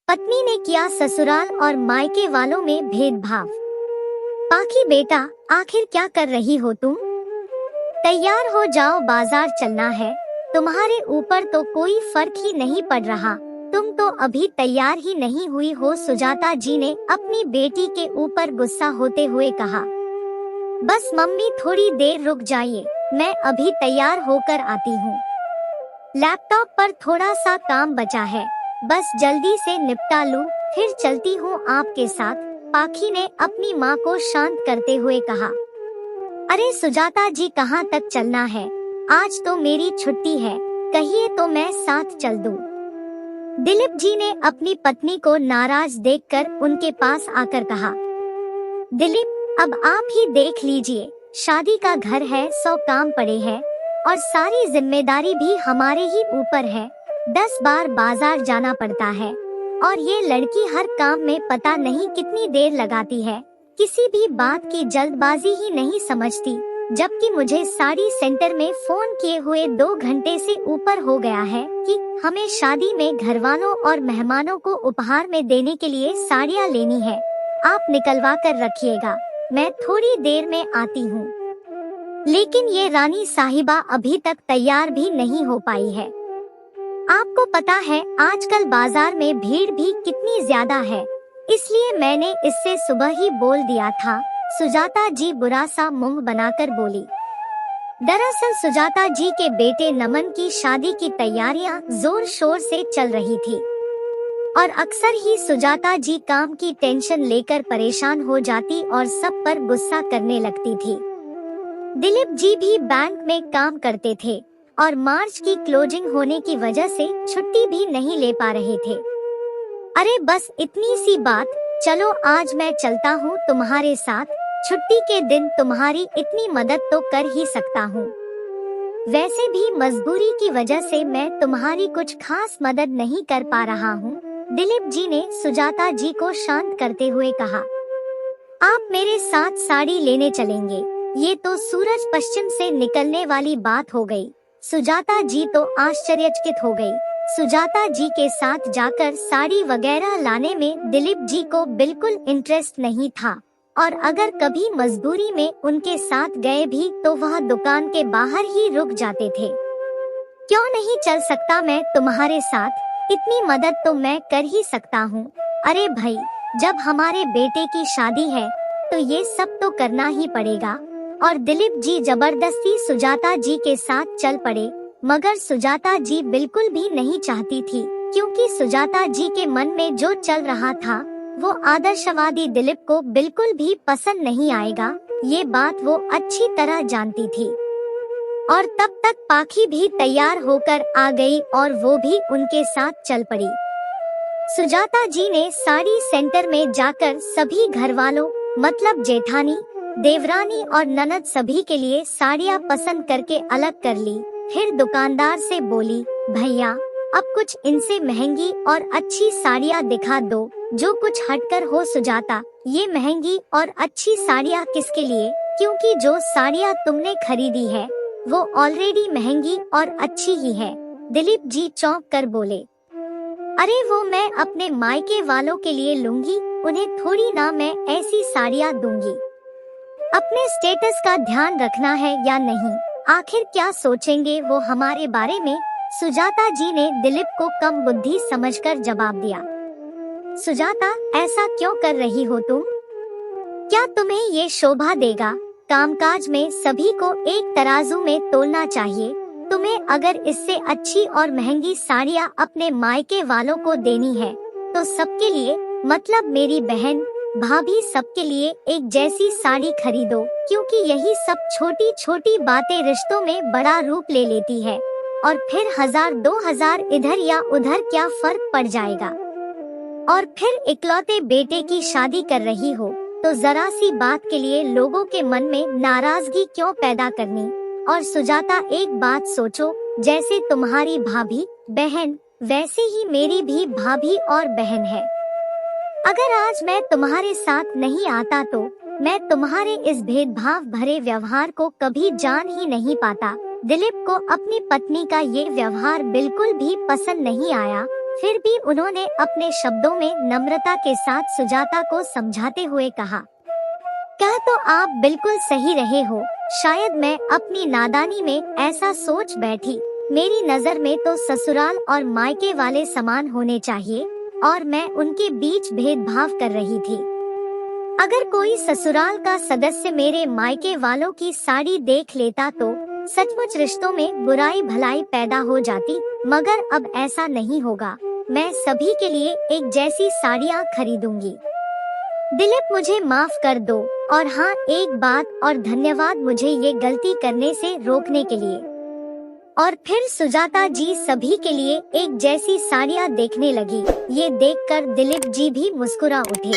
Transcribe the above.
पत्नी ने किया ससुराल और मायके वालों में भेदभाव। पाखी बेटा, आखिर क्या कर रही हो तुम? तैयार हो जाओ, बाजार चलना है। तुम्हारे ऊपर तो कोई फर्क ही नहीं पड़ रहा, तुम तो अभी तैयार ही नहीं हुई हो। सुजाता जी ने अपनी बेटी के ऊपर गुस्सा होते हुए कहा। बस मम्मी, थोड़ी देर रुक जाइए, मैं अभी तैयार होकर आती हूँ। लैपटॉप पर थोड़ा सा काम बचा है, बस जल्दी से निपटा लूं, फिर चलती हूँ आपके साथ। पाखी ने अपनी माँ को शांत करते हुए कहा। अरे सुजाता जी, कहाँ तक चलना है? आज तो मेरी छुट्टी है, कहिए तो मैं साथ चल दूं। दिलीप जी ने अपनी पत्नी को नाराज देखकर उनके पास आकर कहा। दिलीप, अब आप ही देख लीजिए, शादी का घर है, 100 काम पड़े हैं और सारी जिम्मेदारी भी हमारे ही ऊपर है। 10 बार बाजार जाना पड़ता है और ये लड़की हर काम में पता नहीं कितनी देर लगाती है, किसी भी बात की जल्दबाजी ही नहीं समझती। जबकि मुझे साड़ी सेंटर में फोन किए हुए 2 घंटे से ऊपर हो गया है कि हमें शादी में घरवालों और मेहमानों को उपहार में देने के लिए साड़ियाँ लेनी है। आप निकलवा कर रखिएगा, मैं थोड़ी देर में आती हूँ। लेकिन ये रानी साहिबा अभी तक तैयार भी नहीं हो पाई है। आपको पता है आजकल बाजार में भीड़ भी कितनी ज्यादा है, इसलिए मैंने इससे सुबह ही बोल दिया था। सुजाता जी बुरा सा मुंह बनाकर बोली। दरअसल सुजाता जी के बेटे नमन की शादी की तैयारियां जोर शोर से चल रही थी और अक्सर ही सुजाता जी काम की टेंशन लेकर परेशान हो जाती और सब पर गुस्सा करने लगती थी। दिलीप जी भी बैंक में काम करते थे और मार्च की क्लोजिंग होने की वजह से छुट्टी भी नहीं ले पा रहे थे। अरे बस इतनी सी बात, चलो आज मैं चलता हूँ तुम्हारे साथ, छुट्टी के दिन तुम्हारी इतनी मदद तो कर ही सकता हूँ। वैसे भी मजबूरी की वजह से मैं तुम्हारी कुछ खास मदद नहीं कर पा रहा हूँ। दिलीप जी ने सुजाता जी को शांत करते हुए कहा। आप मेरे साथ साड़ी लेने चलेंगे? ये तो सूरज पश्चिम से निकलने वाली बात हो गई। सुजाता जी तो आश्चर्यचकित हो गई। सुजाता जी के साथ जाकर साड़ी वगैरह लाने में दिलीप जी को बिल्कुल इंटरेस्ट नहीं था और अगर कभी मजबूरी में उनके साथ गए भी तो वह दुकान के बाहर ही रुक जाते थे। क्यों नहीं चल सकता मैं तुम्हारे साथ? इतनी मदद तो मैं कर ही सकता हूँ। अरे भाई, जब हमारे बेटे की शादी है तो ये सब तो करना ही पड़ेगा। और दिलीप जी जबरदस्ती सुजाता जी के साथ चल पड़े, मगर सुजाता जी बिल्कुल भी नहीं चाहती थी, क्योंकि सुजाता जी के मन में जो चल रहा था वो आदर्शवादी दिलीप को बिल्कुल भी पसंद नहीं आएगा। ये बात वो अच्छी तरह जानती थी। और तब तक पाखी भी तैयार होकर आ गई और वो भी उनके साथ चल पड़ी। सुजाता जी ने साड़ी सेंटर में जाकर सभी घर वालों, मतलब जेठानी, देवरानी और ननद सभी के लिए साड़ियाँ पसंद करके अलग कर ली। फिर दुकानदार से बोली, भैया अब कुछ इनसे महंगी और अच्छी साड़ियाँ दिखा दो, जो कुछ हटकर हो। सुजाता, ये महंगी और अच्छी साड़ियाँ किसके लिए? क्योंकि जो साड़ियाँ तुमने खरीदी है वो ऑलरेडी महंगी और अच्छी ही है। दिलीप जी चौंक कर बोले। अरे वो मैं अपने मायके वालों के लिए लूंगी, उन्हें थोड़ी ना मैं ऐसी साड़ियाँ दूंगी। अपने स्टेटस का ध्यान रखना है या नहीं? आखिर क्या सोचेंगे वो हमारे बारे में? सुजाता जी ने दिलीप को कम बुद्धि समझकर जवाब दिया। सुजाता, ऐसा क्यों कर रही हो तुम? क्या तुम्हें ये शोभा देगा? कामकाज में सभी को एक तराजू में तोलना चाहिए। तुम्हें अगर इससे अच्छी और महंगी साड़ियाँ अपने मायके वालों को देनी है तो सबके लिए, मतलब मेरी बहन, भाभी, सबके लिए एक जैसी साड़ी खरीदो, क्योंकि यही सब छोटी छोटी बातें रिश्तों में बड़ा रूप ले लेती है और फिर 1000-2000 इधर या उधर क्या फर्क पड़ जाएगा। और फिर इकलौते बेटे की शादी कर रही हो तो जरा सी बात के लिए लोगों के मन में नाराजगी क्यों पैदा करनी? और सुजाता, एक बात सोचो, जैसे तुम्हारी भाभी बहन वैसे ही मेरी भी भाभी और बहन है। अगर आज मैं तुम्हारे साथ नहीं आता तो मैं तुम्हारे इस भेदभाव भरे व्यवहार को कभी जान ही नहीं पाता। दिलीप को अपनी पत्नी का ये व्यवहार बिल्कुल भी पसंद नहीं आया फिर भी उन्होंने अपने शब्दों में नम्रता के साथ सुजाता को समझाते हुए कहा, कह तो आप बिल्कुल सही रहे हो, शायद मैं अपनी नादानी में ऐसा सोच बैठी। मेरी नजर में तो ससुराल और मायके वाले समान होने चाहिए और मैं उनके बीच भेदभाव कर रही थी। अगर कोई ससुराल का सदस्य मेरे मायके वालों की साड़ी देख लेता तो सचमुच रिश्तों में बुराई भलाई पैदा हो जाती, मगर अब ऐसा नहीं होगा। मैं सभी के लिए एक जैसी साड़ियाँ खरीदूंगी। दिलीप, मुझे माफ कर दो, और हाँ, एक बात और धन्यवाद मुझे ये गलती करने से रोकने के लिए। और फिर सुजाता जी सभी के लिए एक जैसी साड़ियाँ देखने लगी। ये देखकर दिलीप जी भी मुस्कुरा उठे।